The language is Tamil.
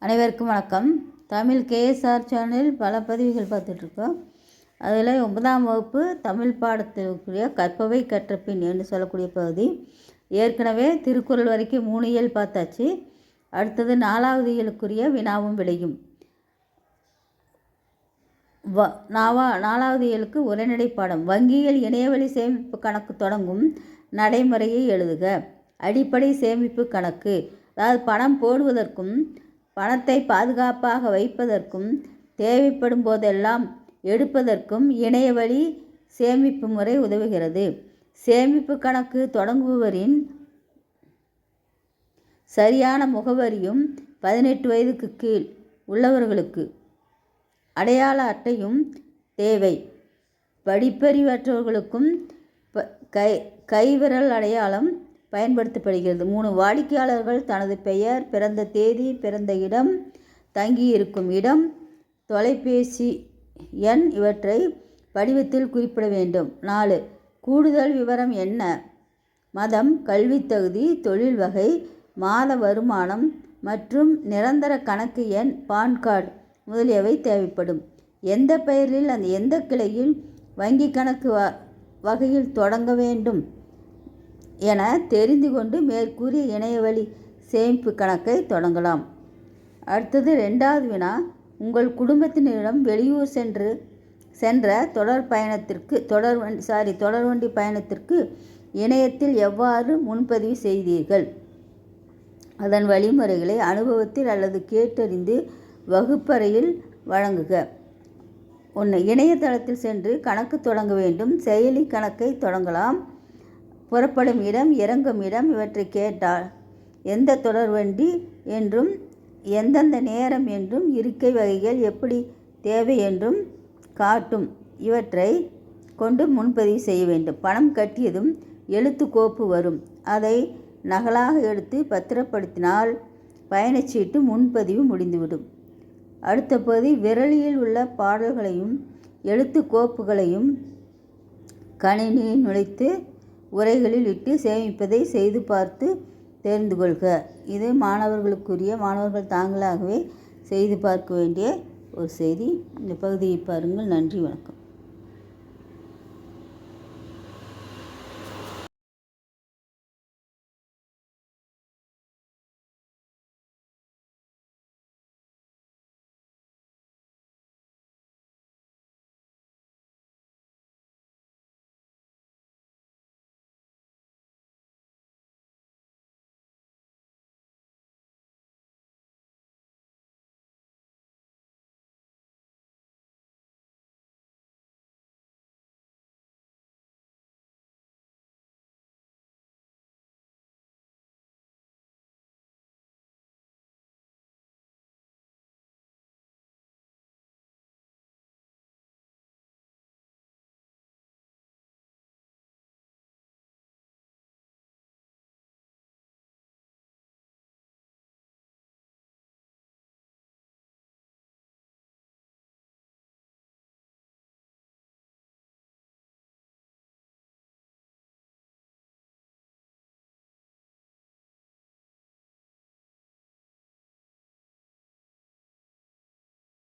அனைவருக்கும் வணக்கம். தமிழ் கேஎஸ்ஆர் சேனல் பல பதிவுகள் பார்த்துட்ருக்கோம். அதில் 9ஆம் வகுப்பு தமிழ் பாடத்திற்குரிய கற்பவை கற்றபின் என்று சொல்லக்கூடிய பகுதி. ஏற்கனவே திருக்குறள் வரைக்கும் 3 இயல் பார்த்தாச்சு. அடுத்தது 4வது இயலுக்குரிய வினாவும் விடையும். 4வது இயலுக்கு உரைநடை பாடம். வங்கியில் இணையவழி சேமிப்பு கணக்கு தொடங்கும் நடைமுறையை எழுதுக. அடிப்படை சேமிப்பு கணக்கு, அதாவது பணம் போடுவதற்கும் பணத்தை பாதுகாப்பாக வைப்பதற்கும் தேவைப்படும் போதெல்லாம் எடுப்பதற்கும் இணையவழி சேமிப்பு முறை உதவுகிறது. சேமிப்பு கணக்கு தொடங்குபவரின் சரியான முகவரியும் 18 வயதுக்கு கீழ் உள்ளவர்களுக்கு அடையாள அட்டையும் தேவை. படிப்பறிவற்றவர்களுக்கும் கைவிரல் அடையாளம் பயன்படுத்தப்படுகிறது. 3 வாடிக்கையாளர்கள் தனது பெயர், பிறந்த தேதி, பிறந்த இடம், தங்கியிருக்கும் இடம், தொலைபேசி எண் இவற்றை படிவத்தில் குறிப்பிட வேண்டும். 4 கூடுதல் விவரம் என்ன? மதம், கல்வித் தகுதி, தொழில் வகை, மாத வருமானம் மற்றும் நிரந்தர கணக்கு எண், பான் கார்டு முதலியவை தேவைப்படும். எந்த பெயரில் எந்த கிளையில் வங்கி கணக்கு வகையில் தொடங்க வேண்டும் என தெரிந்து கொண்டு மேற்கூறிய இணையவழி சேமிப்பு கணக்கை தொடங்கலாம். அடுத்தது 2வது வினா. உங்கள் குடும்பத்தினரிடம் வெளியூர் சென்ற தொடர்வண்டி பயணத்திற்கு இணையத்தில் எவ்வாறு முன்பதிவு செய்தீர்கள்? அதன் வழிமுறைகளை அனுபவத்தில் அல்லது கேட்டறிந்து வகுப்பறையில் வழங்குக. 1. இணையதளத்தில் சென்று கணக்கு தொடங்க வேண்டும். செயலி கணக்கை தொடங்கலாம். புறப்படும் இடம், இறங்கும் இடம் இவற்றை கேட்டால் எந்த தொடர்வண்டி என்றும் எந்தெந்த நேரம் என்றும் இருக்கை வகைகள் எப்படி தேவை என்றும் காட்டும். இவற்றை கொண்டு முன்பதிவு செய்ய வேண்டும். பணம் கட்டியதும் எழுத்து கோப்பு வரும். அதை நகலாக எடுத்து பத்திரப்படுத்தினால் பயணச்சீட்டு முன்பதிவு முடிந்துவிடும். அடுத்த பகுதி. விரலியில் உள்ள பாடல்களையும் எழுத்து கோப்புகளையும் கணினியில் நுழைத்து உரைகளில் இட்டு சேமிப்பதை செய்து பார்த்து தெரிந்து கொள்க. இது மாணவர்கள் தாங்களாகவே செய்து பார்க்க வேண்டிய ஒரு செய்தி. இந்த பகுதியை பாருங்கள். நன்றி, வணக்கம்.